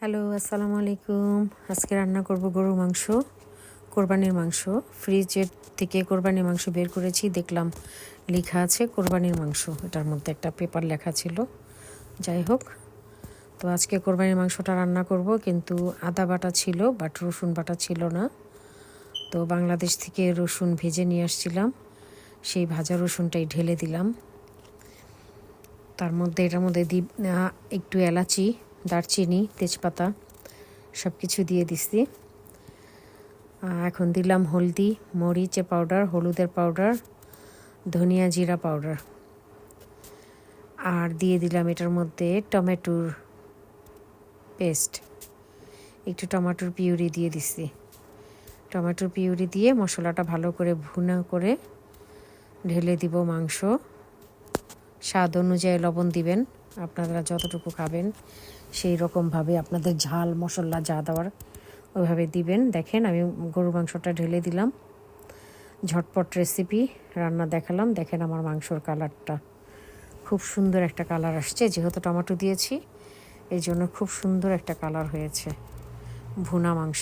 Hello, আসসালামু আলাইকুম। আজকে রান্না করব গরুর মাংস, কোরবানির মাংস। ফ্রিজের থেকে কোরবানির মাংস বের করেছি, দেখলাম লেখা আছে কোরবানির মাংস। এটার মধ্যে একটা পেপার লেখা ছিল। যাই হোক, তো আজকে কোরবানির মাংসটা রান্না করব, কিন্তু আদা বাটা ছিল বাট রসুন বাটা ছিল না। তো বাংলাদেশ থেকে রসুন ভেজে নিয়ে আসছিলাম, সেই ভাজা রসুনটাই ঢেলে দিলাম। এটার মধ্যে একটু এলাচি, দারচিনি, তেজপাতা সব কিছু দিয়ে দিছি। এখন দিলাম হলদি, মরিচের পাউডার, হলুদের পাউডার, ধনিয়া জিরা পাউডার, আর দিয়ে দিলাম এটার মধ্যে টমেটোর পেস্ট, একটু টমেটোর পিউরি দিয়ে দিছি। টমেটোর পিউরি দিয়ে মশলাটা ভালো করে ভুনা করে ঢেলে দিব মাংস। স্বাদ অনুযায়ী লবণ দিবেন, আপনারা যতটুকু খাবেন সেই রকমভাবে আপনাদের ঝাল মশলা যা দেওয়ার ওইভাবে দিবেন। দেখেন, আমি গরুর মাংসটা ঢেলে দিলাম। ঝটপট রেসিপি রান্না দেখালাম। দেখেন আমার মাংসর কালারটা খুব সুন্দর একটা কালার আসছে, যেহেতু টমেটো দিয়েছি এই জন্য খুব সুন্দর একটা কালার হয়েছে ভুনা মাংস।